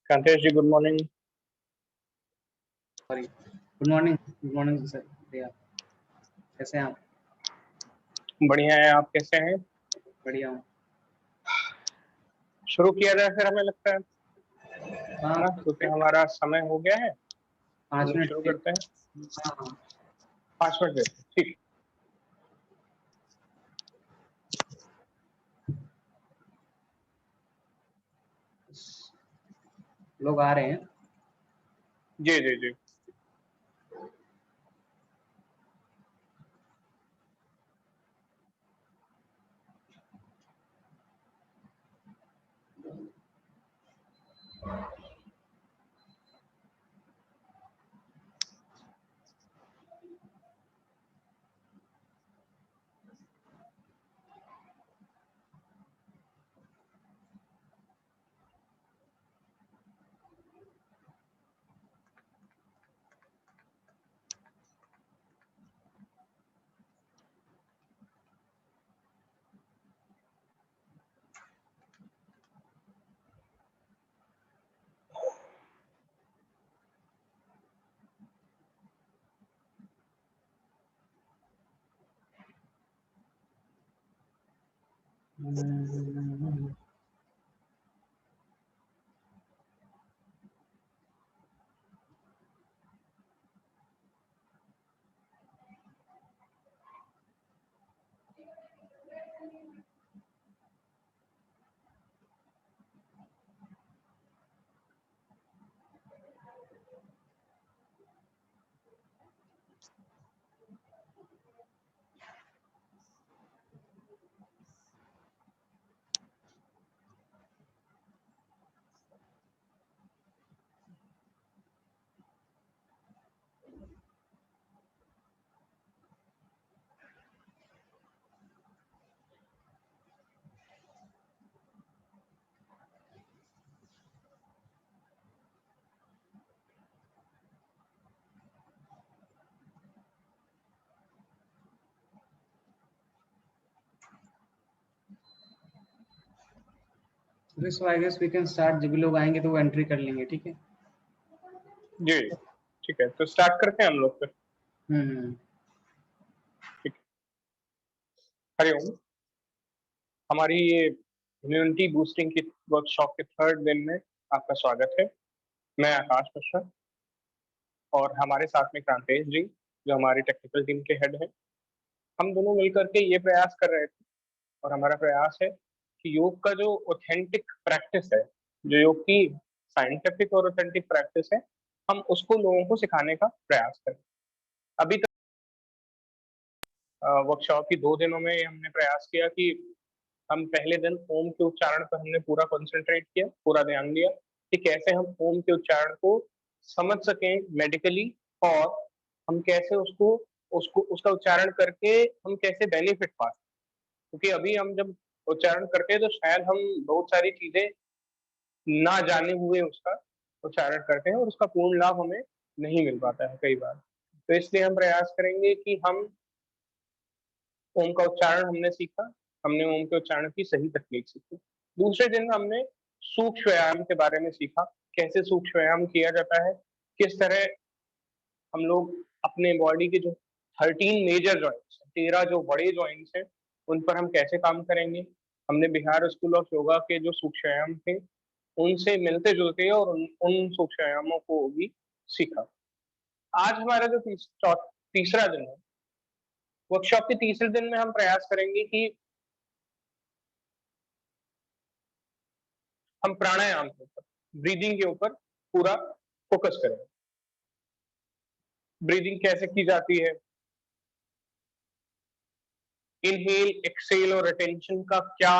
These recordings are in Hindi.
Kantesh ji, good morning. Sorry, good morning sir भैया, कैसे हैं आप? बढ़िया है, आप कैसे हैं? बढ़िया हूँ। शुरू किया जाए फिर, हमें लगता है हाँ, ना, क्योंकि हमारा समय हो गया है। 5 मिनट शुरू के। करते हैं। हाँ हाँ, 5 मिनट देते हैं, ठीक। लोग आ रहे हैं। जी जी जी। So I guess we can start. जब भी लोग आएंगे तो वो एंट्री कर लेंगे, ठीक है? जी ठीक है, तो स्टार्ट करते हैं हम लोग फिर। हम्म। ठीक है। हरिओम। हमारी ये इम्यूनिटी बूस्टिंग की वर्कशॉप के थर्ड दिन में आपका स्वागत है। मैं आकाश मिश्रा और हमारे साथ में कांतेश जी, जो हमारी टेक्निकल टीम के हेड हैं। हम दोनों मिलकर के ये प्रयास कर रहे थे, और हमारा प्रयास है कि योग का जो ऑथेंटिक प्रैक्टिस है, जो योग की साइंटिफिक और ऑथेंटिक प्रैक्टिस है, हम उसको लोगों को सिखाने का प्रयास करें। अभी तक वर्कशॉप की 2 दिनों में हमने प्रयास किया कि हम पहले दिन ओम के उच्चारण पर हमने पूरा कंसंट्रेट किया, पूरा ध्यान दिया कि कैसे हम ओम के उच्चारण को समझ सकें मेडिकली, और हम कैसे उसको उसको उसका उच्चारण करके हम कैसे बेनिफिट पा सकें। क्योंकि अभी हम जब उच्चारण करते हैं तो शायद हम बहुत सारी चीजें ना जाने हुए उसका उच्चारण करते हैं, और उसका पूर्ण लाभ हमें नहीं मिल पाता है कई बार। तो इसलिए हम प्रयास करेंगे कि हम ओम का उच्चारण हमने सीखा, हमने ओम के उच्चारण की सही तकनीक सीखी। दूसरे दिन हमने सूक्ष्म व्यायाम के बारे में सीखा, कैसे सूक्ष्म व्यायाम किया जाता है, किस तरह हम लोग अपने बॉडी के जो 13 मेजर जॉइंट्स, 13 जो बड़े जॉइंट्स हैं, उन पर हम कैसे काम करेंगे। हमने बिहार स्कूल ऑफ योगा के जो सूक्ष्म व्यायाम थे, उनसे मिलते जुलते और उन सूक्ष्म व्यायामों को भी सीखा। आज हमारा जो तीसरा दिन है, वर्कशॉप के तीसरे दिन में हम प्रयास करेंगे कि हम प्राणायाम के ऊपर, ब्रीदिंग के ऊपर पूरा फोकस करें। ब्रीदिंग कैसे की जाती है, इनहेल एक्सेल और रिटेंशन का क्या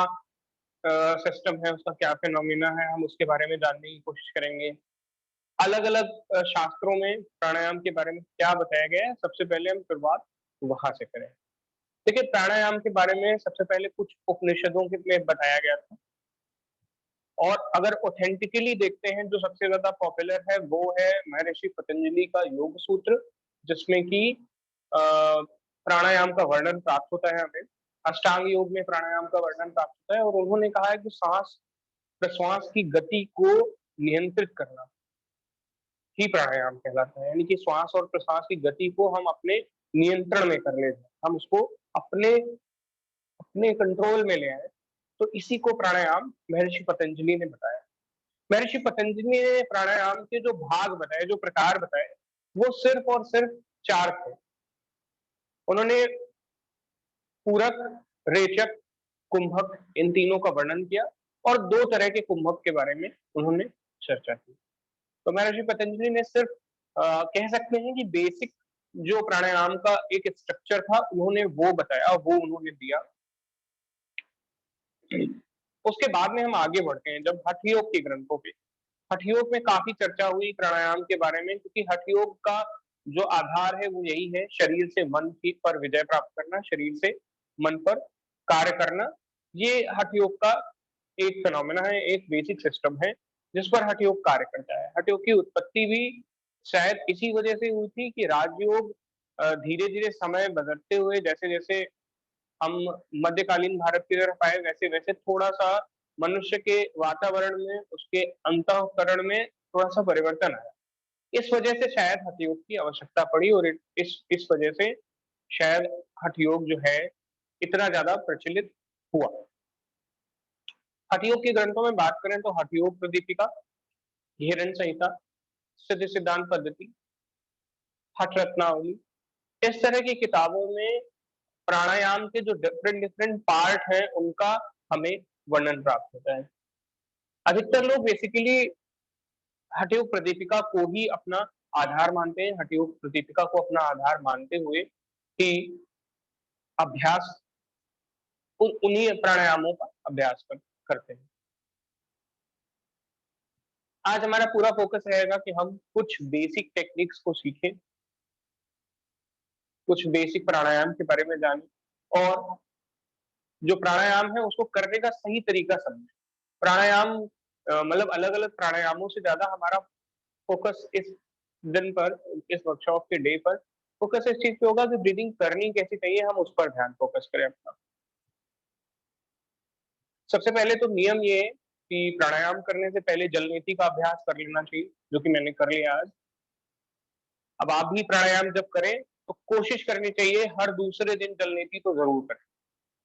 सिस्टम है, उसका क्या फिनोमिना है, हम उसके बारे में जानने की कोशिश करेंगे। अलग अलग शास्त्रों में प्राणायाम के बारे में क्या बताया गया है, सबसे पहले हम शुरुआत वहां से करें। देखिए, प्राणायाम के बारे में सबसे पहले कुछ उपनिषदों में बताया गया था, और अगर ऑथेंटिकली देखते हैं, जो सबसे ज्यादा पॉपुलर है वो है महर्षि पतंजलि का योग सूत्र, जिसमें कि प्राणायाम का वर्णन प्राप्त होता है हमें। अष्टांग योग में प्राणायाम का वर्णन प्राप्त होता है, और उन्होंने कहा है कि सांस प्रश्वास की गति को नियंत्रित करना ही प्राणायाम कहलाता है। यानी कि श्वास और प्रश्वास की गति को हम अपने नियंत्रण में कर लेते हैं, हम उसको अपने अपने कंट्रोल में ले आए, तो इसी को प्राणायाम महर्षि पतंजलि ने बताया। महर्षि पतंजलि ने प्राणायाम के जो भाग बताए, जो प्रकार बताए, वो सिर्फ और सिर्फ 4 थे। उन्होंने पूरक, रेचक, कुंभक इन तीनों का वर्णन किया और 2 तरह के कुंभक के बारे में उन्होंने चर्चा की। तो महर्षि पतंजलि ने सिर्फ कह सकते हैं कि बेसिक जो प्राणायाम का एक स्ट्रक्चर था, उन्होंने वो बताया, वो उन्होंने दिया। उसके बाद में हम आगे बढ़ते हैं जब हठ योग के ग्रंथों पे। हठ योग में काफी चर्चा हुई प्राणायाम के बारे में, क्योंकि हठ योग का जो आधार है वो यही है, शरीर से मन की पर विजय प्राप्त करना, शरीर से मन पर कार्य करना। ये हठ योग का एक फिनोमेना है, एक बेसिक सिस्टम है जिस पर हठ योग कार्य करता है। हठ योग की उत्पत्ति भी शायद इसी वजह से हुई थी कि राजयोग धीरे धीरे समय बदलते हुए, जैसे जैसे हम मध्यकालीन भारत की तरफ आए, वैसे वैसे थोड़ा सा मनुष्य के वातावरण में, उसके अंतःकरण में थोड़ा सा परिवर्तन आया। इस वजह से शायद हठ योग की आवश्यकता पड़ी और इस वजह से शायद हठ योग जो है इतना ज्यादा प्रचलित हुआ। हठ योग के ग्रंथों में बात करें तो हठ योग प्रदीपिका, घेरन संहिता, सिद्ध सिद्धांत पद्धति, हठ रत्नावली, इस तरह की किताबों में प्राणायाम के जो डिफरेंट डिफरेंट पार्ट हैं उनका हमें वर्णन प्राप्त होता है। अधिकतर लोग बेसिकली हठ योग प्रदीपिका को ही अपना आधार मानते हैं, हठ योग प्रदीपिका को अपना आधार मानते हुए ही अभ्यास उन्हीं प्राणायामों का अभ्यास करते हैं। आज हमारा पूरा फोकस रहेगा कि हम कुछ बेसिक टेक्निक्स को सीखें, कुछ बेसिक प्राणायाम के बारे में जानें और जो प्राणायाम है उसको करने का सही तरीका समझें। प्राणायाम मतलब अलग-अलग प्राणायामों से ज़्यादा हमारा फोकस इस दिन पर, इस वर्कशॉप के डे पर फोकस इस चीज़ पे होगा कि ब्रीथिंग करनी कैसी चाहिए, हम उस पर ध्यान फोकस करें अपना। सबसे पहले तो नियम ये है कि प्राणायाम करने से पहले जल नीति का अभ्यास कर लेना चाहिए, जो कि मैंने कर लिया आज। अब आप भी प्राणायाम जब करें तो कोशिश करनी चाहिए हर दूसरे दिन जल नीति तो ज़रूर करें।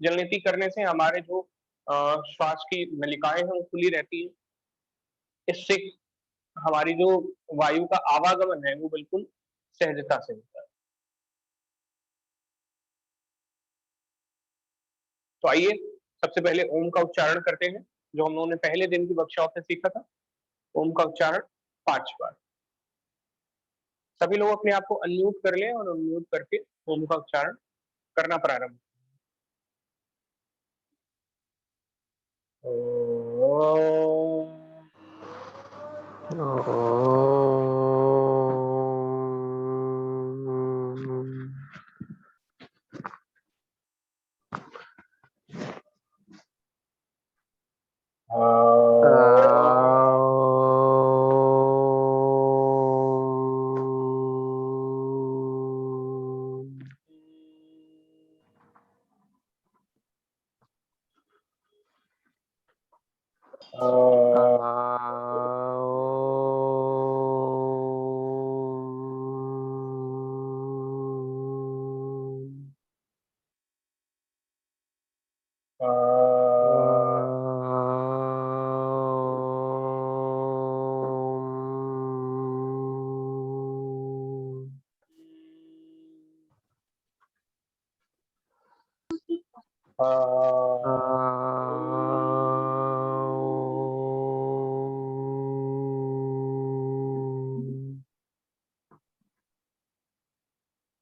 जल नीति करने से हमारे जो श्वास की नलिकाएँ हैं वो खुली रहती हैं। इससे हमारी जो वायु का आवागमन है वो बिल्कुल सहजता से होता है। तो आइए सबसे पहले ओम का उच्चारण करते हैं, जो हम लोगों ने पहले दिन की वर्कशॉप में सीखा था। ओम का उच्चारण 5 बार। सभी लोग अपने आप को अनम्यूट कर लें और अनम्यूट करके ओम का उच्चारण करना प्रारंभ।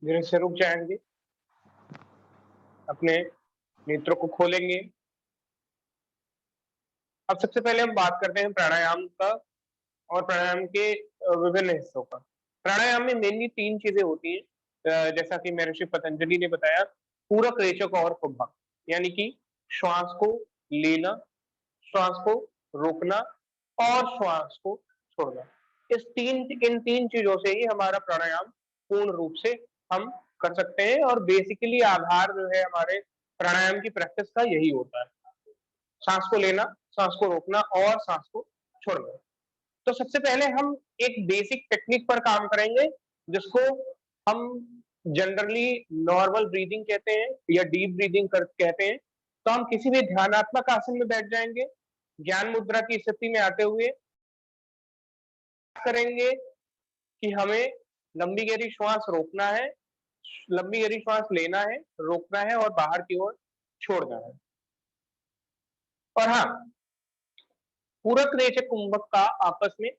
धीरे से रुक जाएंगे, अपने नेत्रों को खोलेंगे। अब सबसे पहले हम बात करते हैं प्राणायाम का और प्राणायाम के विभिन्न हिस्सों का। प्राणायाम में मेनली 3 चीजें होती हैं, जैसा कि महर्षि पतंजलि ने बताया, पूरक, रेचक और कुंभक। यानी कि श्वास को लेना, श्वास को रोकना और श्वास को छोड़ना। इन 3 चीजों से ही हमारा प्राणायाम पूर्ण रूप से हम कर सकते हैं और बेसिकली आधार जो है हमारे प्राणायाम की प्रैक्टिस का यही होता है। सांस को लेना, सांस को रोकना और सांस को छोड़ना। तो सबसे पहले हम एक बेसिक टेक्निक पर काम करेंगे जिसको हम जनरली नॉर्मल ब्रीदिंग कहते हैं या डीप ब्रीदिंग कहते हैं। तो हम किसी भी ध्यानात्मक आसन में बैठ जाएंगे, ज्ञान मुद्रा की स्थिति में आते हुए करेंगे कि हमें लंबी गहरी श्वास रोकना है, लंबी गहरी श्वास लेना है, रोकना है और बाहर की ओर छोड़ना है। और हाँ, पूरक रेचक कुंभक का आपस में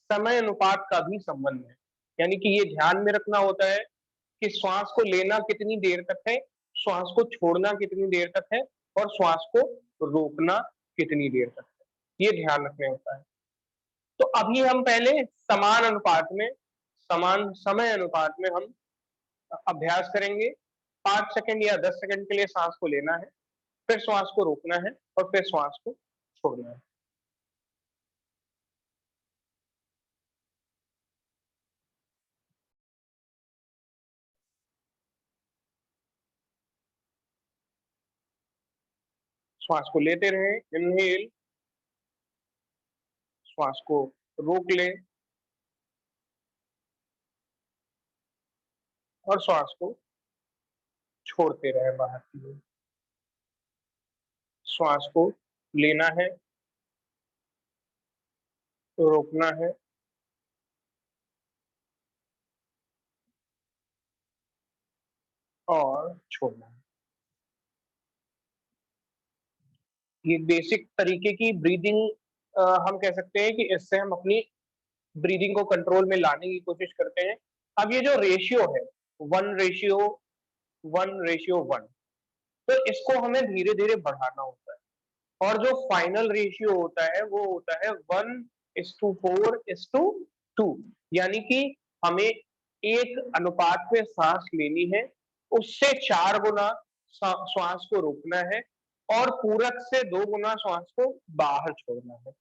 समय अनुपात का भी संबंध है, यानी कि ये ध्यान में रखना होता है कि श्वास को लेना कितनी देर तक है, श्वास को छोड़ना कितनी देर तक है और श्वास को रोकना कितनी देर तक है, ये ध्यान रखने होता है। तो अभी हम पहले समान अनुपात में, समान समय अनुपात में हम अभ्यास करेंगे। 5 सेकंड या 10 सेकंड के लिए सांस को लेना है, फिर श्वास को रोकना है और फिर श्वास को छोड़ना है। श्वास को लेते रहें, इनहेल, श्वास को रोक लें और श्वास को छोड़ते रहें बाहर की ओर। श्वास को लेना है, रोकना है और छोड़ना है। ये बेसिक तरीके की ब्रीदिंग हम कह सकते हैं कि इससे हम अपनी ब्रीदिंग को कंट्रोल में लाने की कोशिश करते हैं। अब ये जो रेशियो है 1:1:1, तो इसको हमें धीरे धीरे बढ़ाना होता है और जो फाइनल रेशियो होता है वो होता है 1:4:2, यानी कि हमें एक अनुपात में सांस लेनी है, उससे 4 गुना श्वास को रोकना है और पूरक से 2 गुना श्वास को बाहर छोड़ना है।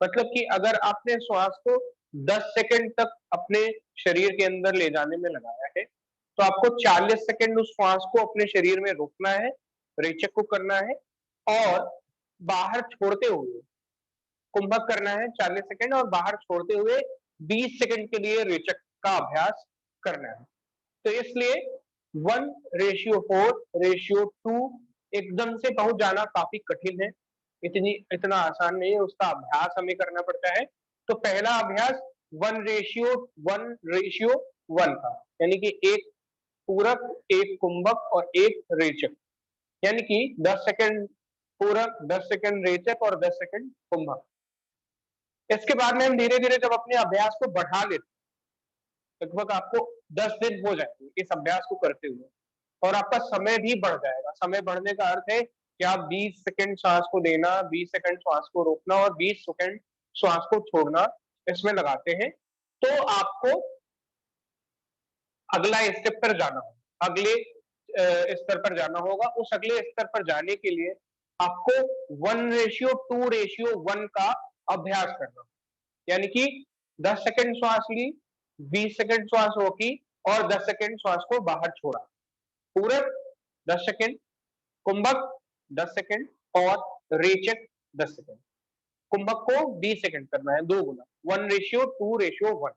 मतलब कि अगर आपने श्वास को 10 सेकंड तक अपने शरीर के अंदर ले जाने में लगाया है, तो आपको 40 सेकंड उस श्वास को अपने शरीर में रोकना है, रेचक को करना है और बाहर छोड़ते हुए कुंभक करना है 40 सेकंड और बाहर छोड़ते हुए 20 सेकंड के लिए रेचक का अभ्यास करना है। तो इसलिए 1:4:2 एकदम से पहुंच जाना काफी कठिन है, इतना आसान नहीं है, उसका अभ्यास हमें करना पड़ता है। तो पहला अभ्यास 1:1:1 का, यानी कि एक पूरक, एक कुंभक और एक रेचक, यानी कि 10 सेकंड पूरक, 10 सेकंड रेचक और 10 सेकंड कुंभक। इसके बाद में हम धीरे धीरे जब अपने अभ्यास को बढ़ा लेते, लगभग आपको 10 दिन हो जाएंगे इस अभ्यास को करते हुए और आपका समय भी बढ़ जाएगा। समय बढ़ने का अर्थ है कि आप 20 सेकंड श्वास को लेना, 20 सेकंड श्वास को रोकना और 20 सेकंड श्वास को छोड़ना इसमें लगाते हैं, तो आपको अगला स्टेप पर जाना होगा, अगले स्तर पर जाना होगा। उस अगले स्तर पर जाने के लिए आपको 1:2:1 का अभ्यास करना, यानी कि 10 सेकंड श्वास ली, 20 सेकंड श्वास रोकी और 10 सेकंड श्वास को बाहर छोड़ा। पूरक 10 सेकंड, कुंभक 10 सेकंड और रेचक 10 सेकंड। कुंभक को 20 सेकंड करना है, 2 गुना, 1:2:1।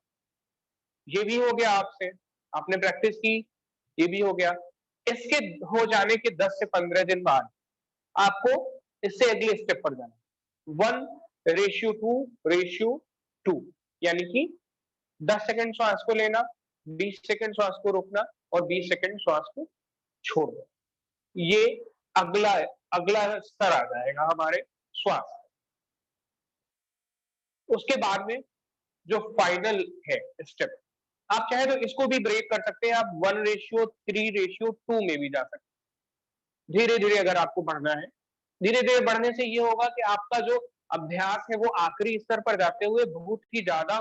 ये भी हो गया आपसे, आपने प्रैक्टिस की, ये भी हो गया। इसके हो जाने के 10 से 15 दिन बाद आपको इससे अगले स्टेप पर जाना, 1:2:2, यानी कि 10 सेकंड श्वास को लेना, 20 सेकंड श्वास को रोकना और 20 सेकंड श्वास को छोड़ना। ये अगला अगला स्तर आ जाएगा हमारे श्वास। उसके बाद में जो फाइनल है स्टेप, आप चाहे तो इसको भी ब्रेक कर सकते हैं, आप 1:3:2 में भी जा सकते हैं। धीरे धीरे अगर आपको बढ़ना है, धीरे धीरे बढ़ने से ये होगा कि आपका जो अभ्यास है वो आखिरी स्तर पर जाते हुए बहुत ही ज्यादा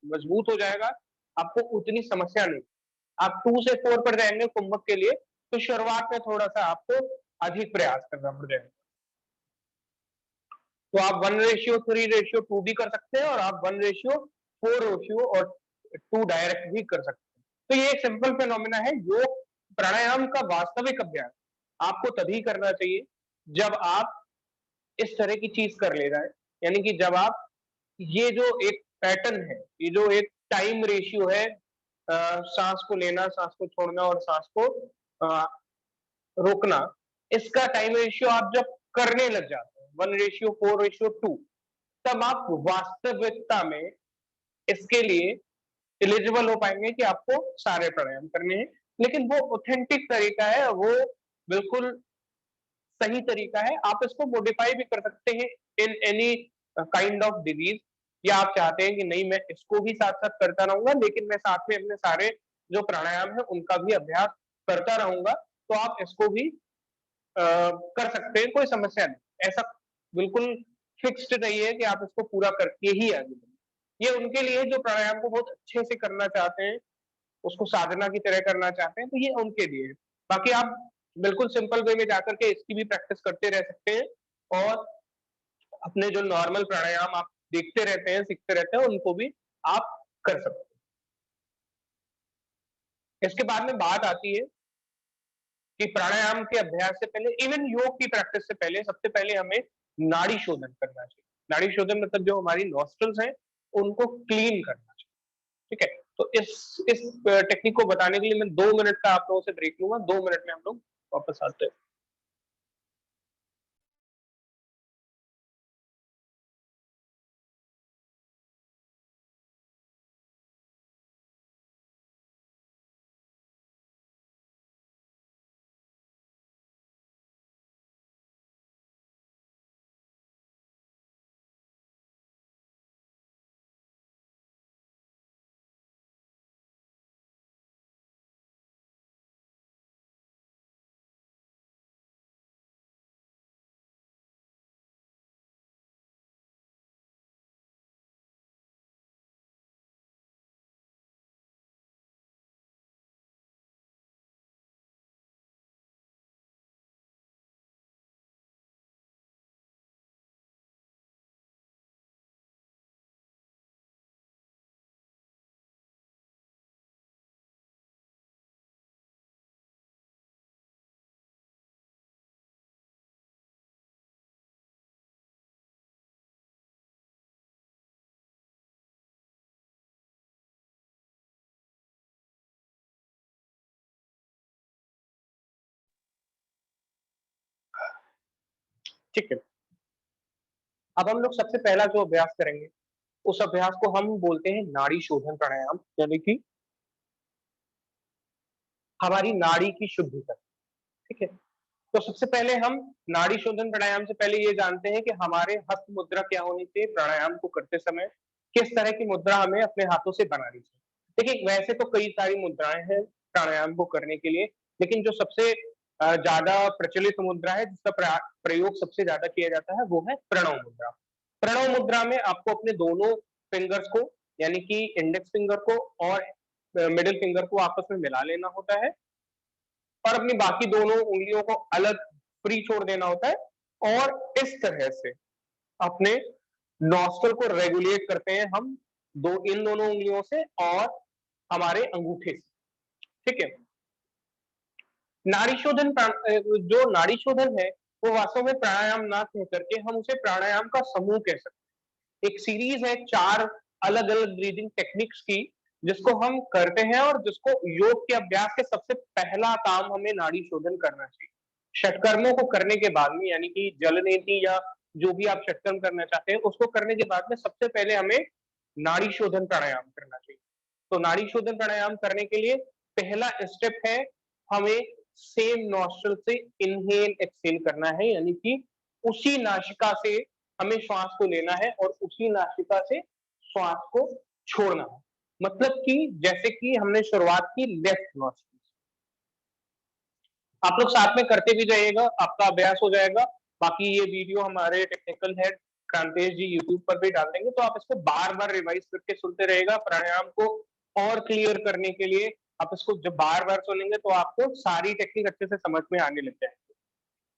मजबूत हो जाएगा, आपको उतनी समस्या नहीं। आप 2 से 4 पर जाएंगे कुंभक के लिए, तो शुरुआत में थोड़ा सा आपको अधिक प्रयास करना पड़ जाएगा। तो आप 1:3:2 भी कर सकते हैं और आप 1:4:2 डायरेक्ट भी कर सकते हैं। तो ये एक सिंपल फिनोमिना है। योग प्राणायाम का वास्तविक अभ्यास आपको तभी करना चाहिए जब आप इस तरह की चीज कर ले रहे हैं, यानी कि जब आप ये जो एक पैटर्न है, ये जो एक टाइम रेशियो है, सांस को लेना, सांस को छोड़ना और सांस को रोकना, इसका टाइम रेशियो आप जब करने लग जाते हैं 1:4:2, तब आप वास्तविकता में इसके लिए एलिजिबल हो पाएंगे कि आपको सारे प्राणायाम करने हैं। लेकिन वो ऑथेंटिक तरीका है, वो बिल्कुल सही तरीका है। आप इसको मॉडिफाई भी कर सकते हैं in any kind of disease, या आप चाहते हैं कि नहीं मैं इसको भी साथ साथ करता रहूंगा लेकिन मैं साथ में अपने सारे जो प्राणायाम है उनका भी अभ्यास करता रहूंगा, तो आप इसको भी कर सकते हैं, कोई समस्या नहीं। ऐसा बिल्कुल फिक्स्ड नहीं है कि आप इसको पूरा करके ही आगे बढ़ें। ये उनके लिए जो प्राणायाम को बहुत अच्छे से करना चाहते हैं, उसको साधना की तरह करना चाहते हैं, तो ये उनके लिए है। बाकी आप बिल्कुल सिंपल वे में जाकर के इसकी भी प्रैक्टिस करते रह सकते हैं और अपने जो नॉर्मल प्राणायाम आप देखते रहते हैं, सीखते रहते हैं, उनको भी आप कर सकते हैं। इसके बाद में बात आती है कि प्राणायाम के अभ्यास से पहले, इवन योग की प्रैक्टिस से पहले, सबसे पहले हमें नाड़ी शोधन करना चाहिए। नाड़ी शोधन मतलब जो हमारी नॉस्ट्रल्स हैं उनको क्लीन करना चाहिए। ठीक है, तो इस टेक्निक को बताने के लिए मैं 2 मिनट का आप लोगों से ब्रेक लूंगा। 2 मिनट में हम लोग वापस आते हैं। ठीक है, अब हम लोग सबसे पहला जो अभ्यास करेंगे, उस अभ्यास को हम बोलते हैं नाड़ी शोधन प्राणायाम, यानी कि हमारी नाड़ी की शुद्धि कर। ठीक है, तो सबसे पहले हम नाड़ी शोधन प्राणायाम से पहले ये जानते हैं कि हमारे हस्त मुद्रा क्या होनी चाहिए। प्राणायाम को करते समय किस तरह की मुद्रा हमें अपने हाथों से बनानी चाहिए। देखिए, वैसे तो कई सारी मुद्राएं हैं प्राणायाम को करने के लिए, लेकिन जो सबसे ज्यादा प्रचलित मुद्रा है, जिसका प्रयोग सबसे ज्यादा किया जाता है, वो है प्रणव मुद्रा। प्रणव मुद्रा में आपको अपने दोनों फिंगर्स को, यानी कि इंडेक्स फिंगर को और मिडिल फिंगर को आपस में मिला लेना होता है और अपनी बाकी दोनों उंगलियों को अलग फ्री छोड़ देना होता है और इस तरह से अपने नॉस्ट्रल को रेगुलेट करते हैं हम इन दोनों उंगलियों से और हमारे अंगूठे से। ठीक है, नाड़ी शोधन जो नाड़ी शोधन है वो वास्तव में प्राणायाम ना कह करके हम उसे प्राणायाम का समूह कह सकते हैं। एक सीरीज है 4 अलग अलग ब्रीदिंग टेक्निक्स की, जिसको हम करते हैं और जिसको योग के अभ्यास के सबसे पहला काम हमें नाड़ी शोधन करना चाहिए। षटकर्मों को करने के बाद में, यानी कि जलनेति या जो भी आप षटकर्म करना चाहते हैं उसको करने के बाद में सबसे पहले हमें नाड़ी शोधन प्राणायाम करना चाहिए। तो नाड़ी शोधन प्राणायाम करने के लिए पहला स्टेप है, हमें सेम नॉस्ट्रल से इनहेल एक्सहेल करना है, यानी कि उसी नासिका से हमें श्वास को लेना है और उसी नासिका से श्वास को छोड़ना है। मतलब कि जैसे कि हमने शुरुआत की लेफ्ट नॉस्ट्रल, आप लोग साथ में करते भी जाइएगा, आपका अभ्यास हो जाएगा। बाकी ये वीडियो हमारे टेक्निकल हेड कांतेश जी यूट्यूब पर भी डाल देंगे, तो आप इसको बार बार रिवाइज करके सुनते रहेगा। प्राणायाम को और क्लियर करने के लिए आप इसको जब बार बार सुनेंगे तो आपको सारी टेक्निक अच्छे से समझ में आने लग जाएगी।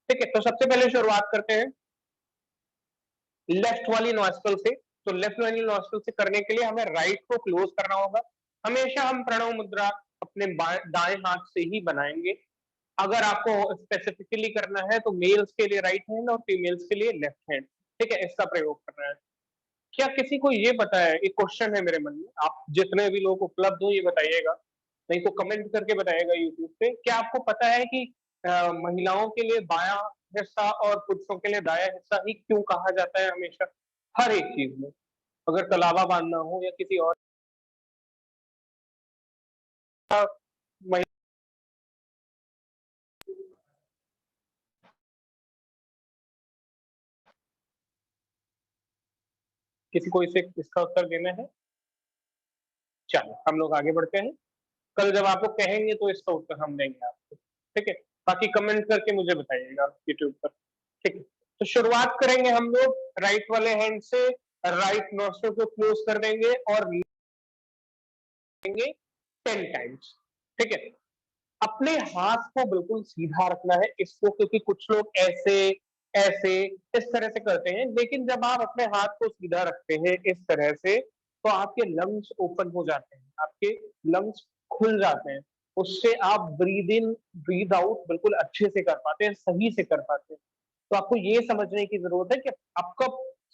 ठीक है, तो सबसे पहले शुरुआत करते हैं लेफ्ट वाली नॉस्ट्रल से। तो लेफ्ट वाली नॉस्ट्रल से करने के लिए हमें राइट को क्लोज करना होगा। हमेशा हम प्रणव मुद्रा अपने दाएं हाथ से ही बनाएंगे। अगर आपको स्पेसिफिकली करना है तो मेल्स के लिए राइट हैंड और फीमेल्स के लिए लेफ्ट हैंड, ठीक है, इसका प्रयोग करना है। क्या किसी को ये पता है, एक क्वेश्चन है मेरे मन में, आप जितने भी लोग उपलब्ध हो ये बताइएगा, नहीं तो कमेंट करके बताइएगा यूट्यूब पे, क्या आपको पता है कि महिलाओं के लिए बायां हिस्सा और पुरुषों के लिए दायां हिस्सा ही क्यों कहा जाता है हमेशा, हर एक चीज में, अगर कलावा बांधना हो या किसी और महिला, किसी को इसे इसका उत्तर देना है? चलो हम लोग आगे बढ़ते हैं, कल जब आपको कहेंगे तो इसका उत्तर हम देंगे आपको, ठीक है? बाकी कमेंट करके मुझे बताइएगा यूट्यूब पर, ठीक है? तो शुरुआत करेंगे हम लोग राइट वाले हैंड से, राइट नोस्ट्रल को क्लोज कर देंगे और लेंगे 10 टाइम्स, ठीक है? अपने हाथ को बिल्कुल सीधा रखना है इसको, क्योंकि कुछ लोग ऐसे ऐसे इस तरह से करते हैं, लेकिन जब आप अपने हाथ को सीधा रखते हैं इस तरह से, तो आपके लंग्स ओपन हो जाते हैं, आपके लंग्स खुल जाते हैं, उससे आप ब्रीद इन ब्रीद आउट बिल्कुल अच्छे से कर पाते हैं, सही से कर पाते हैं। तो आपको ये समझने की जरूरत है कि आपका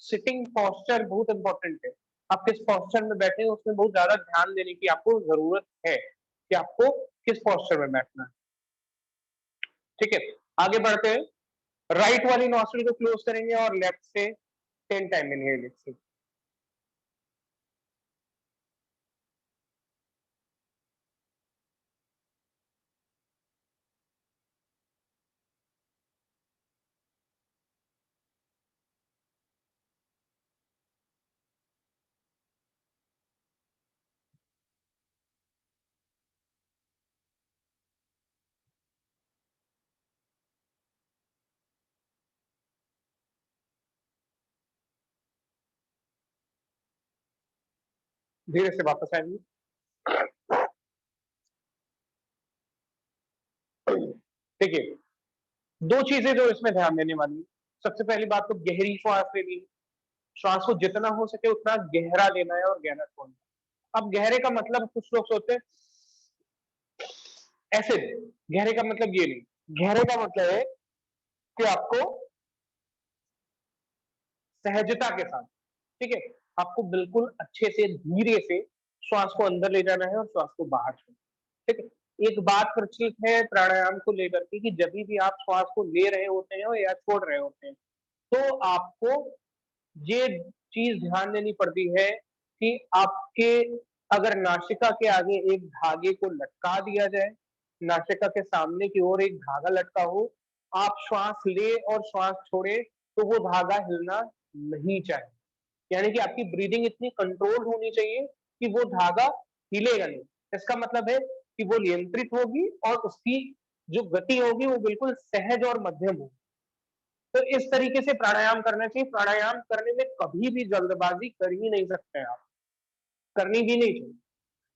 सिटिंग पोस्चर बहुत इंपॉर्टेंट है, आप किस पोस्चर में बैठे हैं उसमें बहुत ज्यादा ध्यान देने की आपको जरूरत है कि आपको किस पोस्चर में बैठना है, ठीक है? आगे बढ़ते हैं, राइट वाली नॉस्ट्रिल को क्लोज करेंगे और लेफ्ट से 10 टाइम इनहेल एक्सहेल। धीरे से वापस आएंगे, ठीक है? दो चीजें जो इसमें ध्यान देने वाली है, सबसे पहली बात तो गहरी श्वास लेनी है, श्वास को जितना हो सके उतना गहरा लेना है और गहरा छोड़ना। अब गहरे का मतलब कुछ लोग सोचते हैं ऐसे, गहरे का मतलब ये नहीं, गहरे का मतलब है कि आपको सहजता के साथ, ठीक है, आपको बिल्कुल अच्छे से धीरे से श्वास को अंदर ले जाना है और श्वास को बाहर छोड़ना, ठीक है? एक बात प्रचलित है प्राणायाम को लेकर के कि जब भी आप श्वास को ले रहे होते हैं या छोड़ रहे होते हैं, तो आपको ये चीज ध्यान देनी पड़ती है कि आपके अगर नासिका के आगे एक धागे को लटका दिया जाए, नासिका के सामने की ओर एक धागा लटका हो, आप श्वास ले और श्वास छोड़े तो वो धागा हिलना नहीं चाहिए, यानी कि आपकी ब्रीदिंग इतनी कंट्रोल होनी चाहिए कि वो धागा हिलेगा नहीं। इसका मतलब है कि वो नियंत्रित होगी और उसकी जो गति होगी वो बिल्कुल सहज और मध्यम होगी। तो इस तरीके से प्राणायाम करना चाहिए, प्राणायाम करने में कभी भी जल्दबाजी कर ही नहीं सकते आप, करनी भी नहीं चाहिए,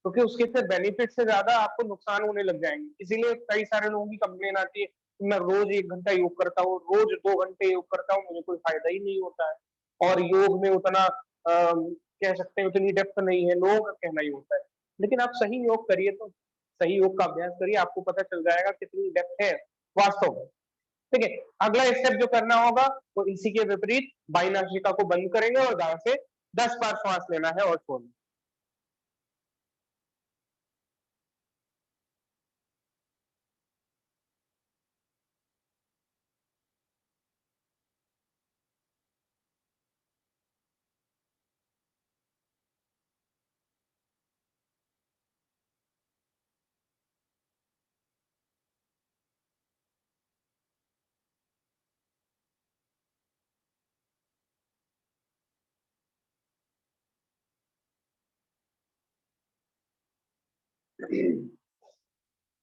क्योंकि उसके से बेनिफिट से ज्यादा आपको नुकसान होने लग जाएंगे। इसीलिए कई सारे लोगों की कंप्लेन आती है कि मैं रोज 1 घंटा योग करता हूँ, रोज 2 घंटे योग करता हूँ, मुझे कोई फायदा ही नहीं होता है और योग में उतना कह सकते हैं उतनी डेप्थ नहीं है, लोगों का कहना ही होता है। लेकिन आप सही योग करिए, तो सही योग का अभ्यास करिए, आपको पता चल जाएगा कितनी डेप्थ है वास्तव में, ठीक है? अगला स्टेप जो करना होगा वो इसी के विपरीत बाई नासिका को बंद करेंगे और दाएं से 10 बार श्वास लेना है और छोड़ना।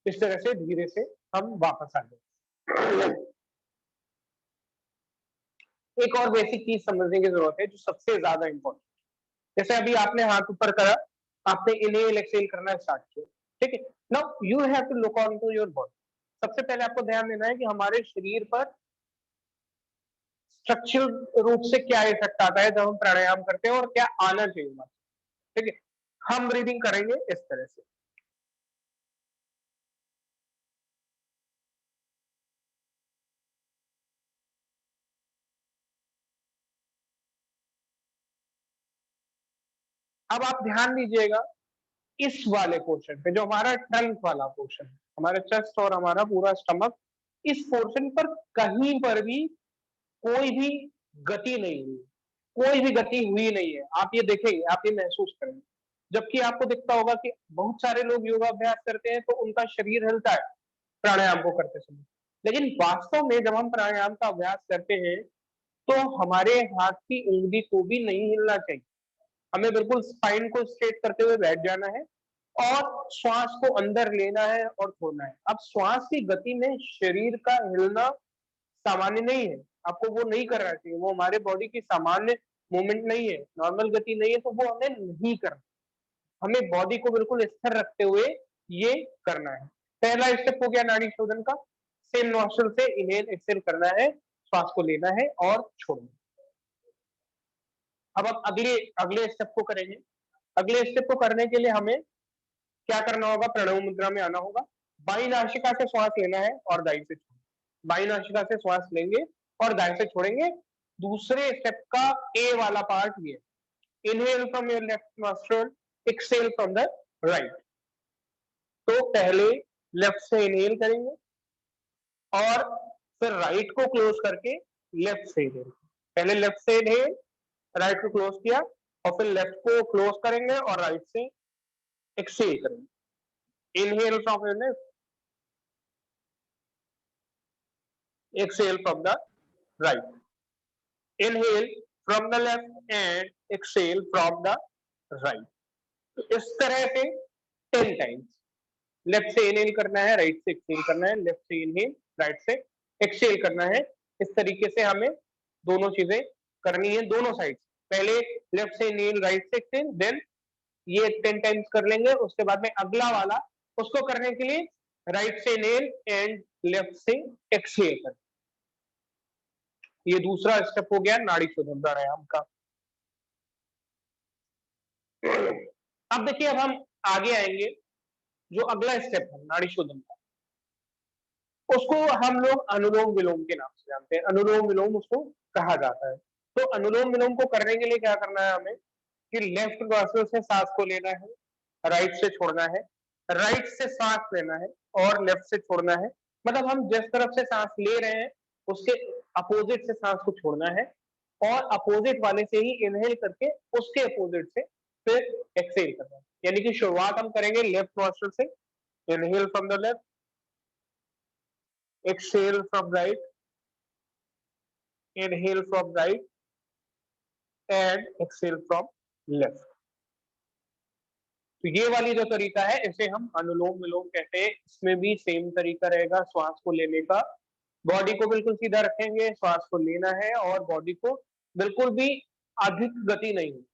इस तरह से धीरे से हम वापस आ गए। एक और बेसिक चीज समझने की जरूरत है जो सबसे ज्यादा इंपॉर्टेंट, जैसे अभी आपने हाथ ऊपर करा, आपने इनहेल एक्सहेल करना स्टार्ट किया, ठीक है? Now you have to look on to your body. सबसे पहले आपको ध्यान देना है कि हमारे शरीर पर स्ट्रक्चरल रूप से क्या इफेक्ट आता है जब हम प्राणायाम करते हैं और क्या आना चाहिए, ठीक है? हम ब्रीदिंग करेंगे इस तरह से, अब आप ध्यान दीजिएगा इस वाले पोर्शन पे, जो हमारा ट्रंक वाला पोर्शन है, हमारे चेस्ट और हमारा पूरा स्टमक, इस पोर्शन पर कहीं पर भी कोई भी गति नहीं हुई, कोई भी गति हुई नहीं है। आप ये देखेंगे, आप ये महसूस करेंगे। जबकि आपको दिखता होगा कि बहुत सारे लोग योगाभ्यास करते हैं तो उनका शरीर हिलता है प्राणायाम को करते समय, लेकिन वास्तव में जब हम प्राणायाम का अभ्यास करते हैं तो हमारे हाथ की उंगली को भी नहीं हिलना चाहिए। हमें बिल्कुल स्पाइन को स्ट्रेट करते हुए बैठ जाना है और श्वास को अंदर लेना है और छोड़ना है। अब श्वास की गति में शरीर का हिलना सामान्य नहीं है, आपको वो नहीं करना चाहिए, वो हमारे बॉडी की सामान्य मूवमेंट नहीं है, नॉर्मल गति नहीं है, तो वो हमें नहीं करना। हमें बॉडी को बिल्कुल स्थिर रखते हुए ये करना है। पहला स्टेप हो गया नाड़ी शोधन का, सेम नॉस्ट्रिल से इनहेल एक्सहेल करना है, श्वास को लेना है और छोड़ना है। अब हम अगले अगले स्टेप को करेंगे। अगले स्टेप को करने के लिए हमें क्या करना होगा, प्रणव मुद्रा में आना होगा। बाई नासिका से श्वास लेना है और दाई से छोड़ना, बाई नासिका से श्वास लेंगे और दाई से छोड़ेंगे। दूसरे स्टेप का ए वाला पार्ट ये, inhale from your left nostril, exhale from the right. तो पहले लेफ्ट से इनहेल करेंगे और फिर राइट को क्लोज करके लेफ्ट से इनहेल, पहले लेफ्ट से इनहेल, राइट को क्लोज किया और फिर लेफ्ट को क्लोज करेंगे और राइट से एक्सहेल करेंगे। Inhale from your left, exhale from the right. Inhale from the left and exhale from the right. तो इस तरह से 10 टाइम्स लेफ्ट से इनहेल करना है, राइट से एक्सहेल करना है, लेफ्ट से इनहेल, राइट से एक्सहेल करना है। इस तरीके से हमें दोनों चीजें करनी है, दोनों साइड। पहले लेफ्ट से इनहेल, राइट से एक्सहेल, देन ये 10 टाइम्स कर लेंगे। उसके बाद में अगला वाला, उसको करने के लिए राइट से इनहेल एंड लेफ्ट से एक्सहेल कर। ये दूसरा स्टेप हो गया नाड़ी शोधन प्राणायाम का। अब देखिए, अब हम आगे आएंगे, जो अगला स्टेप है नाड़ी शोधन का, उसको हम लोग अनुलोम विलोम के नाम से जानते हैं। अनुलोम विलोम उसको कहा जाता है। तो अनुलोम विलोम को करने के लिए क्या करना है हमें कि लेफ्ट नॉस्ट्रिल से सांस को लेना है, राइट से छोड़ना है, राइट से सांस लेना है और लेफ्ट से छोड़ना है। मतलब हम जिस तरफ से सांस ले रहे हैं उसके अपोजिट से सांस को छोड़ना है और अपोजिट वाले से ही इनहेल करके उसके अपोजिट से फिर एक्सहेल करना है। यानी कि शुरुआत हम करेंगे लेफ्ट नॉस्ट्रिल से, inhale from the left, exhale from right, inhale from right and exhale from left। तो ये वाली जो तरीका है इसे हम अनुलोम विलोम कहते हैं। इसमें भी सेम तरीका रहेगा श्वास को लेने का। बॉडी को बिल्कुल सीधा रखेंगे, श्वास को लेना है और बॉडी को बिल्कुल भी अधिक गति नहीं होनी,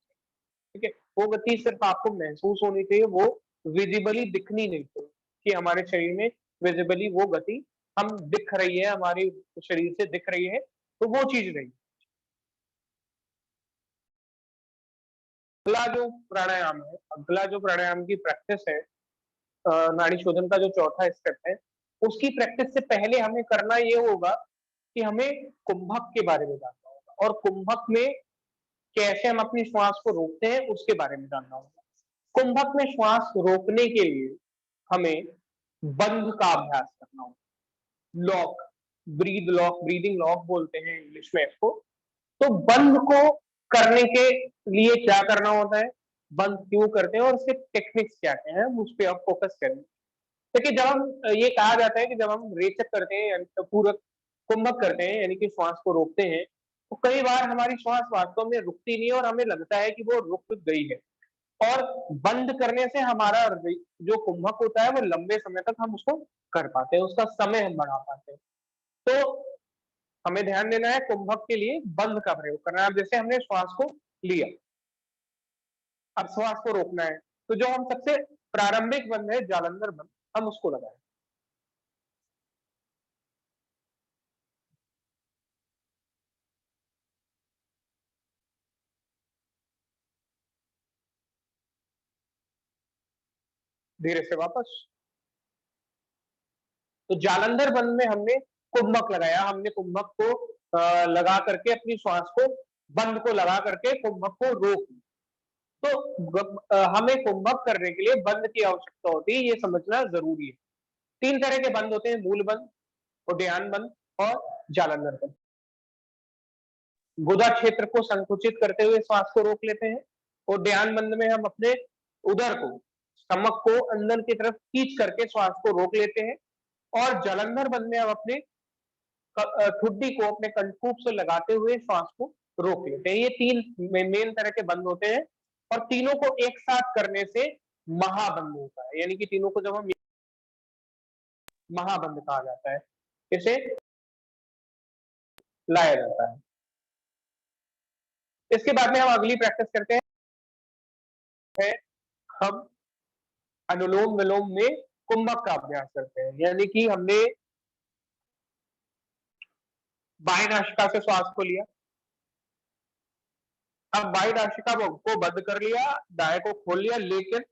ठीक है। वो गति सिर्फ आपको महसूस होनी चाहिए, वो विजिबली दिखनी नहीं चाहिए कि हमारे शरीर में विजिबली वो गति हम दिख रही है, हमारे शरीर से दिख रही है, तो वो चीज नहीं। अगला जो प्राणायाम है, अगला जो प्राणायाम की प्रैक्टिस है, नाड़ी शोधन का जो चौथा स्टेप है, उसकी प्रैक्टिस से पहले हमें करना ये होगा कि हमें कुंभक के बारे में जानना होगा और कुंभक में कैसे हम अपनी श्वास को रोकते हैं उसके बारे में जानना होगा। कुंभक में श्वास रोकने के लिए हमें बंध का अभ्यास करना होगा। Lock, breathe lock, breathing lock बोलते हैं इंग्लिश में इसको। तो बंद को करने के लिए क्या करना होता है, बंद क्यों करते हैं और उसके टेक्निक्स क्या क्या हैं, उस पर आप फोकस करें। देखिए, जब हम ये कहा जाता है कि जब हम रेचक करते हैं यानी पूरक कुंभक करते हैं यानी कि श्वास को रोकते हैं, तो कई बार हमारी श्वास वास्तव में रुकती नहीं है और हमें लगता है कि वो रुक गई है। और बंद करने से हमारा जो कुंभक होता है वो लंबे समय तक हम उसको कर पाते हैं, उसका समय हम बढ़ा पाते हैं। तो हमें ध्यान देना है कुंभक के लिए बंद का प्रयोग करना है। जैसे हमने श्वास को लिया, अब श्वास को रोकना है, तो जो हम सबसे प्रारंभिक बंद है जालंधर बंद, हम उसको लगाएं। धीरे से वापस। तो जालंधर बंद में हमने कुंभक लगाया, हमने कुंभक को लगा करके अपनी श्वास को, बंद को लगा करके कुंभक को रोक। तो हमें कुंभक करने के लिए बंध की आवश्यकता होती है, ये समझना जरूरी है। 3 तरह के बंध होते हैं, मूल बंध, उद्यान बंध और जालंधर बंध। गुदा क्षेत्र को संकुचित करते हुए श्वास को रोक लेते हैं। उद्यान बंध में हम अपने उदर को, स्टमक को अंदर की तरफ खींच करके श्वास को रोक लेते हैं। और जालंधर बंध में हम अपने ठुड्डी को अपने कंठकूप से लगाते हुए श्वास को रोक लेते हैं। ये 3 मेन तरह के बंध होते हैं और तीनों को एक साथ करने से महाबंध होता है, यानी कि तीनों को जब हम महाबंध कहा जाता है, इसे लाया जाता है। इसके बाद में हम अगली प्रैक्टिस करते हैं, हम अनुलोम विलोम में कुंभक का अभ्यास करते हैं, यानी कि हमने बाएं नासिका से श्वास को लिया, अब बाएं नासिका को बंद कर लिया, दाएं को खोल लिया, लेकिन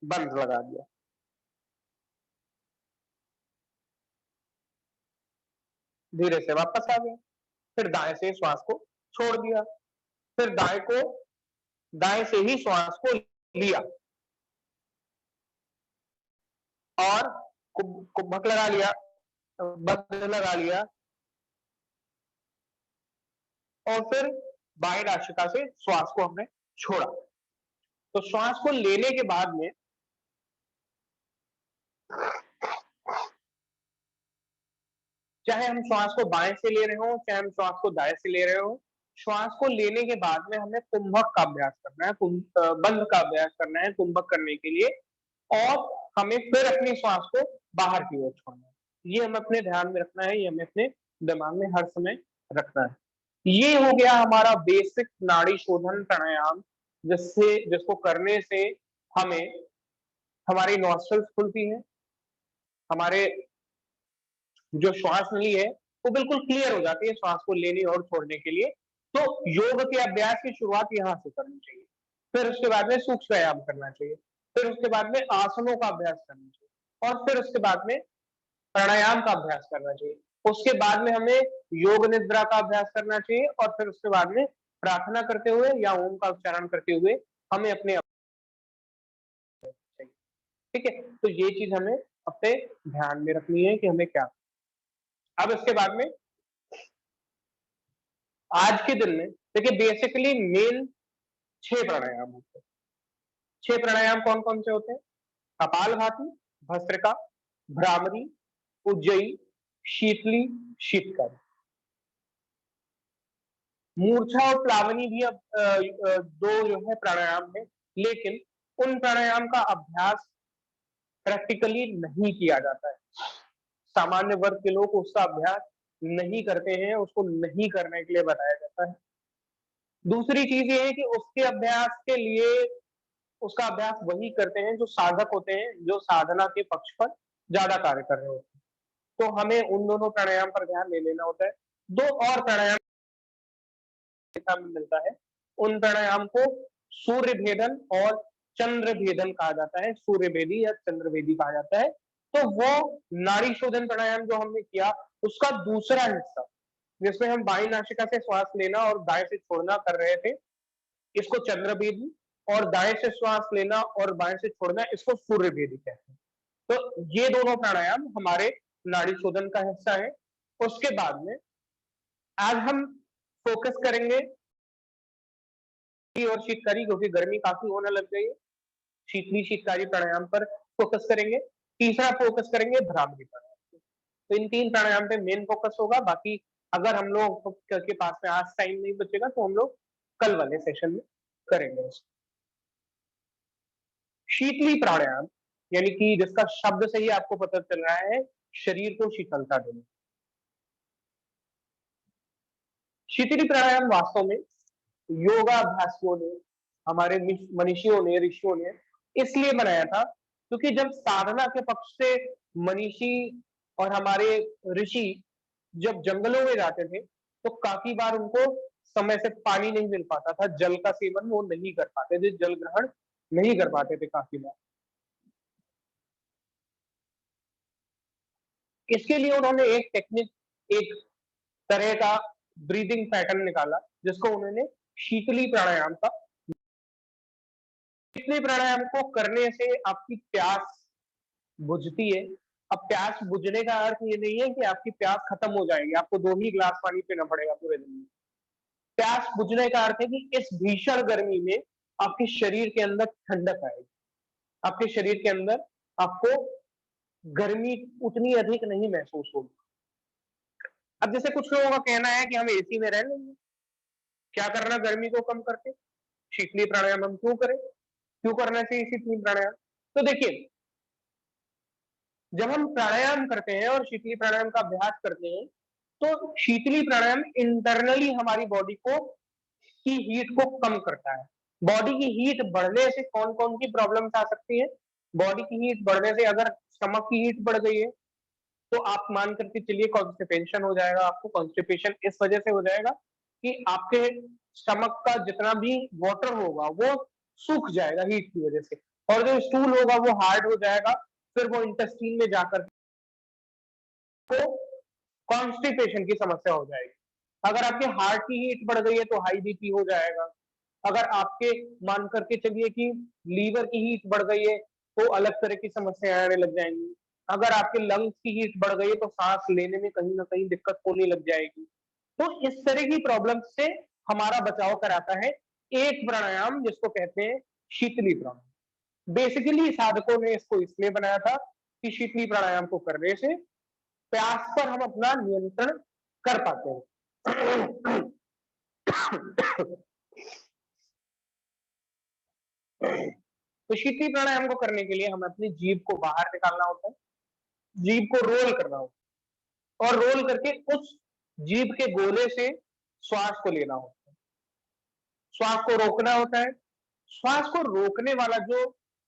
बंद लगा दिया। धीरे से वापस आ गया, फिर दाएं से श्वास को छोड़ दिया, फिर दाएं से ही श्वास को लिया और कुंभक लगा लिया, बंद लगा लिया और फिर बाएं नासिका से श्वास को हमने छोड़ा। तो श्वास को लेने के बाद में चाहे हम श्वास को बाएं से ले रहे हो, चाहे हम श्वास को दाएं से ले रहे हो, श्वास को लेने के बाद में हमें कुंभक का अभ्यास करना है, बंध का अभ्यास करना है कुंभक करने के लिए, और हमें फिर अपनी श्वास को बाहर की ओर छोड़ना है। ये हमें अपने ध्यान में रखना है, ये हमें अपने दिमाग में हर समय रखना है। ये हो गया हमारा बेसिक नाड़ी शोधन प्राणायाम, जिसको करने से हमें हमारी नॉस्ट्रल्स खुलती है, हमारे जो श्वास नली है वो बिल्कुल क्लियर हो जाती है श्वास को लेने और छोड़ने के लिए। तो योग के अभ्यास की शुरुआत यहाँ से करनी चाहिए, फिर उसके बाद में सूक्ष्म व्यायाम करना चाहिए, फिर उसके बाद में आसनों का अभ्यास करना चाहिए, और फिर उसके बाद में प्राणायाम का अभ्यास करना चाहिए। उसके बाद में हमें योग निद्रा का अभ्यास करना चाहिए, और फिर उसके बाद में प्रार्थना करते हुए या ओम का उच्चारण करते हुए हमें अपने चाहिए। ठीक है, तो ये चीज हमें अपने ध्यान में रखनी है कि हमें क्या। अब इसके बाद में आज के दिन में देखिए बेसिकली मेन 6 प्राणायाम होते हैं। 6 प्राणायाम कौन कौन से होते हैं? कपालभाति, भस्त्रिका, भ्रामरी, उज्जयी, शीतली, शीतकारी। मूर्छा और प्लावनी भी अब 2 जो है प्राणायाम है, लेकिन उन प्राणायाम का अभ्यास प्रैक्टिकली नहीं किया जाता है। सामान्य वर्ग के लोग उसका अभ्यास नहीं करते हैं, उसको नहीं करने के लिए बताया जाता है। दूसरी चीज ये है कि उसके अभ्यास के लिए उसका अभ्यास वही करते हैं जो साधक होते हैं, जो साधना के पक्ष पर ज्यादा कार्य कर रहे होते हैं। तो हमें उन दोनों प्राणायाम पर ध्यान नहीं देना होता है। 2 और प्राणायाम में मिलता है, उन प्राणायाम को सूर्य भेदन और चंद्र भेदन कहा जाता है, सूर्य भेदी या चंद्र भेदी कहा जाता है। तो वो नाड़ी शोधन प्राणायाम जो हमने किया उसका दूसरा हिस्सा, जिसमें हम बाईं नासिका से श्वास लेना और दाएं से छोड़ना कर रहे थे, इसको चंद्र भेदी, और दाएं से श्वास लेना और बाएं से छोड़ना इसको सूर्य भेदी कहते हैं। तो ये दोनों प्राणायाम हमारे नाड़ी शोधन का हिस्सा है। उसके बाद में आज हम फोकस करेंगे और शीतकारी, क्योंकि गर्मी काफी होने लग गई है, शीतली शीतकारी प्राणायाम पर फोकस करेंगे। तीसरा फोकस करेंगे भ्रामरी प्राणायाम। तो इन 3 प्राणायाम पे मेन फोकस होगा। बाकी अगर हम लोग के पास में आज टाइम नहीं बचेगा तो हम लोग कल वाले सेशन में करेंगे। शीतली प्राणायाम यानी कि जिसका शब्द से ही आपको पता चल रहा है, शरीर को शीतलता देना। शीतली प्राणायाम वास्तव में योगाभ्यासियों ने, हमारे मनीषियों ने, ऋषियों ने इसलिए बनाया था क्योंकि जब साधना के पक्ष से मनीषी और हमारे ऋषि जब जंगलों में जाते थे तो काफी बार उनको समय से पानी नहीं मिल पाता था, जल का सेवन वो नहीं कर पाते थे, जल ग्रहण नहीं कर पाते थे काफी बार। इसके लिए उन्होंने एक टेक्निक, एक तरह का ब्रीदिंग पैटर्न निकाला जिसको उन्होंने शीतली प्राणायाम का शीतली प्राणायाम को करने से आपकी प्यास बुझती है। अब प्यास बुझने का अर्थ ये नहीं है कि आपकी प्यास खत्म हो जाएगी, आपको 2 ही ग्लास पानी पीना पड़ेगा पूरे दिन में। प्यास बुझने का अर्थ है कि इस भीषण गर्मी में आपके शरीर के अंदर ठंडक आएगी, आपके शरीर के अंदर आपको गर्मी उतनी अधिक नहीं महसूस होगी। अब जैसे कुछ लोगों का कहना है कि हम एसी में रह लेंगे, क्या करना गर्मी को कम करके, शीतली प्राणायाम हम क्यों करें, क्यों करना चाहिए शीतली प्राणायाम? तो देखिए, जब हम प्राणायाम करते हैं और शीतली प्राणायाम का अभ्यास करते हैं, तो शीतली प्राणायाम इंटरनली हमारी बॉडी को की हीट को कम करता है। बॉडी की हीट बढ़ने से कौन कौन सी प्रॉब्लम्स आ सकती है? बॉडी की हीट बढ़ने से अगर स्टमक की हीट बढ़ गई है, तो आप मान करके चलिए कॉन्स्टिपेशन हो जाएगा आपको। कॉन्स्टिपेशन इस वजह से हो जाएगा कि आपके स्टमक का जितना भी वाटर होगा वो सूख जाएगा हीट की वजह से, और जो स्टूल होगा वो हार्ड हो जाएगा, फिर वो इंटेस्टाइन में जाकर को कॉन्स्टिपेशन की समस्या हो जाएगी। अगर आपके हार्ट की हीट बढ़ गई है तो हाई बीपी हो जाएगा। अगर आपके मान करके चलिए कि लीवर की हीट बढ़ गई है तो अलग तरह की समस्याएं आने लग जाएंगी। अगर आपके लंग्स की हीट बढ़ गई है तो सांस लेने में कहीं ना कहीं दिक्कत होने लग जाएगी। तो इस तरह की प्रॉब्लम से हमारा बचाव कराता है एक प्राणायाम जिसको कहते हैं शीतली प्राणायाम। बेसिकली साधकों ने इसको इसलिए बनाया था कि शीतली प्राणायाम को करने से प्यास पर हम अपना नियंत्रण कर पाते हैं। तो शीतली प्राणायाम को करने के लिए हमें अपनी जीभ को बाहर निकालना होता है, जीभ को रोल करना होता है, और रोल करके उस जीभ के गोले से श्वास को लेना होता है, श्वास को रोकना होता है। श्वास को रोकने वाला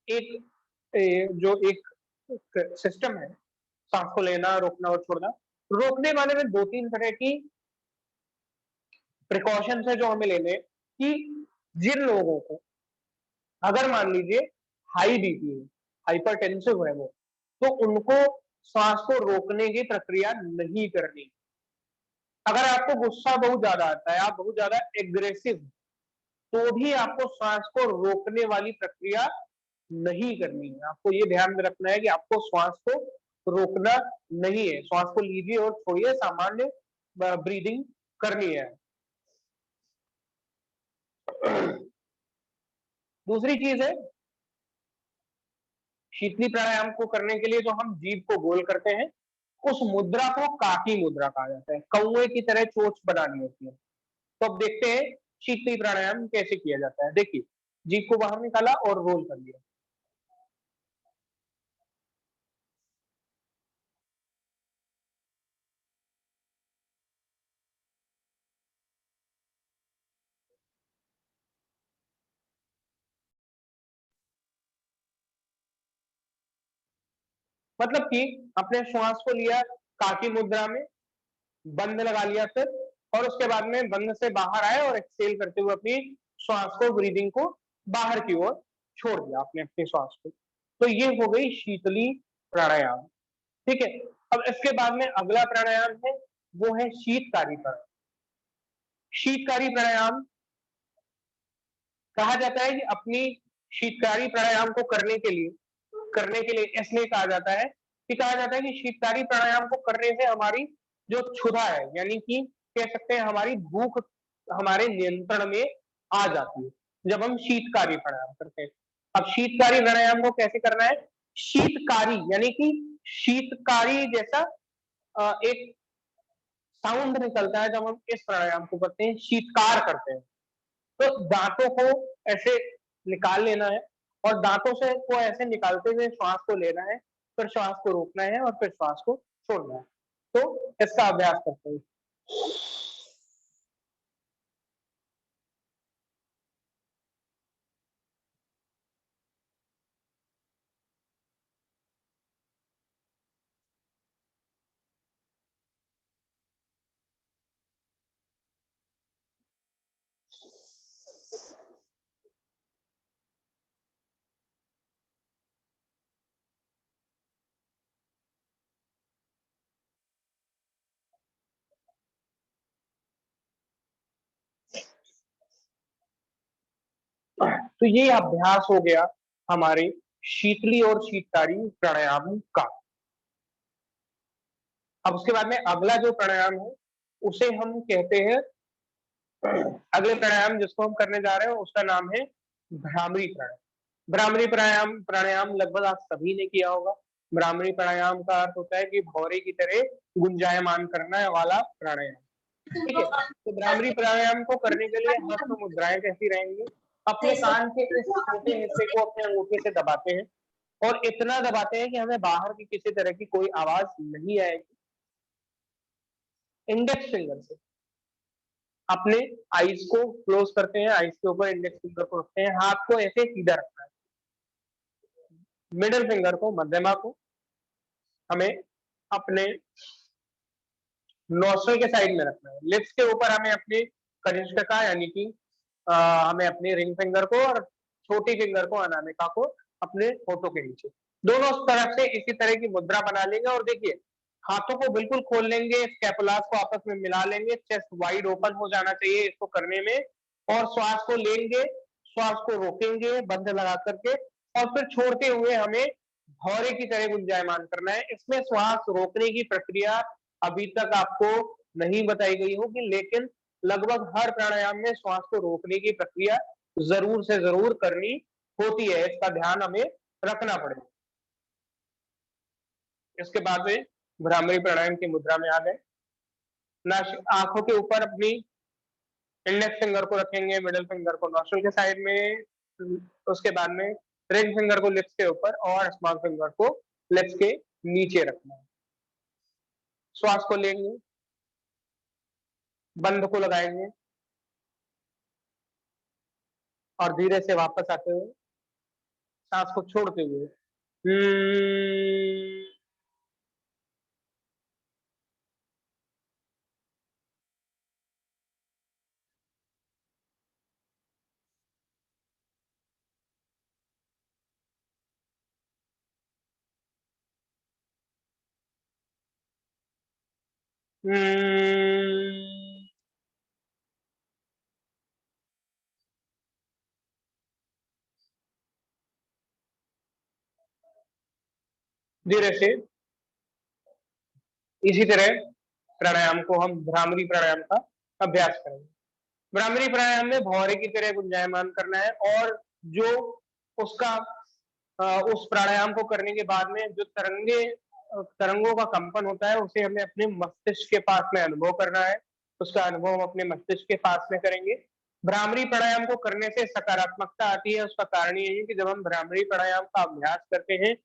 एक जो एक सिस्टम है, सांस को लेना, रोकना और छोड़ना, रोकने वाले में 2-3 तरह की प्रिकॉशंस है जो हमें लेने हैं कि जिन लोगों को अगर मान लीजिए हाई बीपी है, हाइपरटेंसिव है वो, तो उनको सांस को रोकने की प्रक्रिया नहीं करनी। अगर आपको गुस्सा बहुत ज्यादा आता है, आप बहुत ज्यादा एग्रेसिव, तो भी आपको सांस को रोकने वाली प्रक्रिया नहीं करनी है। आपको ये ध्यान में रखना है कि आपको श्वास को रोकना नहीं है, श्वास को लीजिए और छोड़िए, सामान्य ब्रीदिंग करनी है। दूसरी चीज है, शीतली प्राणायाम को करने के लिए जो हम जीभ को गोल करते हैं, उस मुद्रा को काकी मुद्रा कहा जाता है। कौवे की तरह चोंच बनानी होती है। तो अब देखते हैं शीतली प्राणायाम कैसे किया जाता है। देखिए, जीभ को बाहर निकाला और रोल कर लिया। मतलब कि अपने श्वास को लिया काकी मुद्रा में, बंद लगा लिया फिर, और उसके बाद में बंद से बाहर आए और एक्सहेल करते हुए अपनी श्वास को, ब्रीदिंग को बाहर की ओर छोड़ दिया आपने अपने श्वास को। तो ये हो गई शीतली प्राणायाम। ठीक है। अब इसके बाद में अगला प्राणायाम है, वो है शीतकारी प्राणायाम। शीतकारी प्राणायाम कहा जाता है कि अपनी शीतकारी प्राणायाम को करने के लिए इसलिए कहा जाता है कि कहा जाता है कि शीतकारी प्राणायाम को करने से हमारी जो क्षुधा है, यानी कि कह सकते हैं हमारी भूख हमारे नियंत्रण में आ जाती है जब हम शीतकारी प्राणायाम करते हैं। अब शीतकारी प्राणायाम को कैसे करना है? शीतकारी यानी कि शीतकारी जैसा एक साउंड निकलता है जब हम इस प्राणायाम को करते हैं, शीतकार करते हैं। तो दांतों को ऐसे निकाल लेना है, और दांतों से को ऐसे निकालते हुए श्वास को लेना है, फिर श्वास को रोकना है और फिर श्वास को छोड़ना है। तो इसका अभ्यास करते हैं। तो ये अभ्यास हो गया हमारे शीतली और शीतकारी प्राणायाम का। अब उसके बाद में अगला जो प्राणायाम है उसे हम कहते हैं, अगले प्राणायाम जिसको हम करने जा रहे हैं उसका नाम है भ्रामरी प्राणायाम। भ्रामरी प्राणायाम प्राणायाम लगभग आप सभी ने किया होगा। भ्रामरी प्राणायाम का अर्थ होता है कि भौरे की तरह गुंजायमान करना वाला प्राणायाम, ठीक है। तो भ्रामरी प्राणायाम को करने के लिए हस्त मुद्राएं कैसी रहेंगी? अपने कान के इस छोटे हिस्से को अपने अंगूठे से दबाते हैं और इतना दबाते हैं कि हमें बाहर की किसी तरह की कोई आवाज नहीं आएगी। इंडेक्स फिंगर से अपने आईज को क्लोज करते हैं, आईज के ऊपर इंडेक्स फिंगर को रखते हैं, हाथ को ऐसे सीधा रखना है, मिडिल फिंगर को, मध्यमा को हमें अपने नोस्ट्रल के साइड में रखना है। लिप्स के ऊपर हमें अपने कनिष्ठिका यानी कि हमें अपने रिंग फिंगर को और छोटी फिंगर को, अनामिका को अपने होठों के नीचे, दोनों तरफ से इसी तरह की मुद्रा बना लेंगे। और देखिए हाथों को बिल्कुल खोल लेंगे, स्कैपुलास को आपस में मिला लेंगे, चेस्ट वाइड ओपन हो जाना चाहिए इसको करने में। और श्वास को लेंगे, श्वास को रोकेंगे बंद लगा करके, और फिर छोड़ते हुए हमें भौरे की तरह गुंजायमान करना है। इसमें श्वास रोकने की प्रक्रिया अभी तक आपको नहीं बताई गई होगी, लेकिन लगभग हर प्राणायाम में श्वास को रोकने की प्रक्रिया जरूर से जरूर करनी होती है, इसका ध्यान हमें रखना पड़ेगा। इसके बाद में भ्रामरी प्राणायाम की मुद्रा में आ गए। आंखों के ऊपर अपनी इंडेक्स फिंगर को रखेंगे, मिडिल फिंगर को नॉस्ट्रल के साइड में, उसके बाद में रिंग फिंगर को लिप्स के ऊपर और स्मॉल फिंगर को लिप्स के नीचे रखना है। श्वास को लेंगे, बंद को लगाएंगे और धीरे से वापस आते हुए सांस को छोड़ते हुए धीरे से इसी तरह प्राणायाम को हम भ्रामरी प्राणायाम का अभ्यास करेंगे। भ्रामरी प्राणायाम में भौरे की तरह गुंजायमान करना है, और जो उसका उस प्राणायाम को करने के बाद में जो तरंगों का कंपन होता है उसे हमें अपने मस्तिष्क के पास में अनुभव करना है। उसका अनुभव हम अपने मस्तिष्क के पास में करेंगे। भ्रामरी प्राणायाम को करने से सकारात्मकता आती है। उसका कारण ये है कि जब हम भ्रामरी प्राणायाम का अभ्यास करते हैं,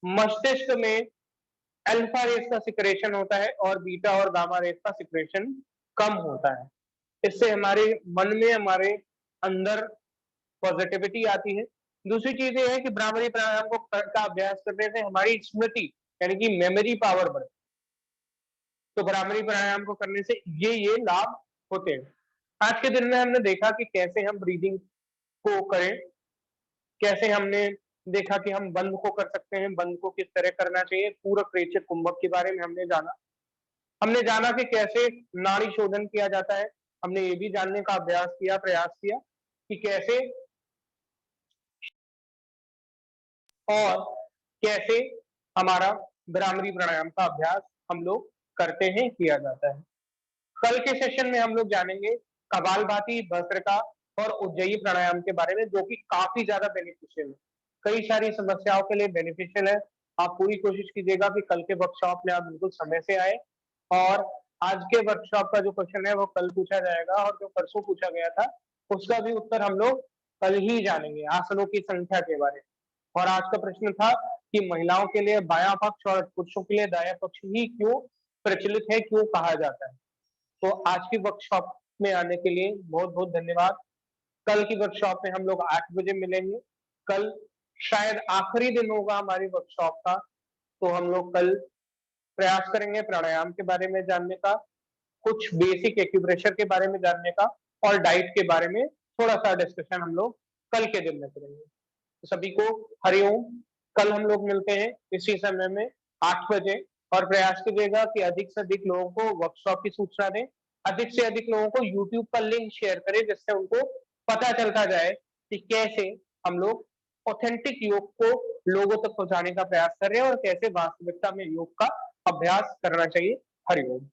मस्तिष्क में अल्फा रेस का सिक्रेशन होता है और बीटा और गामा रेस का सिक्रेशन कम होता है। इससे हमारे मन में, हमारे अंदर पॉजिटिविटी आती है। दूसरी चीज ये है कि भ्रामरी प्राणायाम को का अभ्यास करने से हमारी स्मृति यानी कि मेमोरी पावर बढ़ती है। तो भ्रामरी प्राणायाम को करने से ये लाभ होते हैं। आज के दिन में हमने देखा कि कैसे हम ब्रीदिंग को करें, कैसे हमने देखा कि हम बंद को कर सकते हैं, बंद को किस तरह करना चाहिए, पूरक रेचक कुंभक के बारे में हमने जाना। हमने जाना कि कैसे नाड़ी शोधन किया जाता है। हमने ये भी जानने का अभ्यास किया, प्रयास किया कि कैसे और कैसे हमारा भ्रामरी प्राणायाम का अभ्यास हम लोग करते हैं, किया जाता है। कल के सेशन में हम लोग जानेंगे कपालभाति, भस्त्रिका और उज्जयी प्राणायाम के बारे में, जो कि काफी ज्यादा बेनिफिशियल है, कई सारी समस्याओं के लिए बेनिफिशियल है। आप पूरी कोशिश कीजिएगा कि कल के वर्कशॉप में आप बिल्कुल समय से आए, और आज के वर्कशॉप का जो क्वेश्चन है वो कल पूछा जाएगा, और जो परसों पूछा गया था उसका भी उत्तर हम लोग कल ही जानेंगे, आसनों की संख्या के बारे में। और आज का प्रश्न था कि महिलाओं के लिए बायां पक्ष और पुरुषों के लिए दायां पक्ष ही क्यों प्रचलित है, क्यों कहा जाता है। तो आज की वर्कशॉप में आने के लिए बहुत बहुत धन्यवाद। कल की वर्कशॉप में हम लोग 8 बजे मिलेंगे। कल शायद आखिरी दिन होगा हमारी वर्कशॉप का, तो हम लोग कल प्रयास करेंगे प्राणायाम के बारे में जानने का, कुछ बेसिक एक्यूप्रेशर के बारे में जानने का, और डाइट के बारे में थोड़ा सा डिस्कशन हम लोग कल के दिन में करेंगे। तो सभी को हरिओम। कल हम लोग मिलते हैं इसी समय में 8 बजे, और प्रयास कीजिएगा कि अधिक से अधिक लोगों को वर्कशॉप की सूचना दें, अधिक से अधिक लोगों को यूट्यूब का लिंक शेयर करें, जिससे उनको पता चलता जाए कि कैसे हम लोग ऑथेंटिक योग को लोगों तक पहुंचाने का प्रयास कर रहे हैं और कैसे वास्तविकता में योग का अभ्यास करना चाहिए। हरिओम।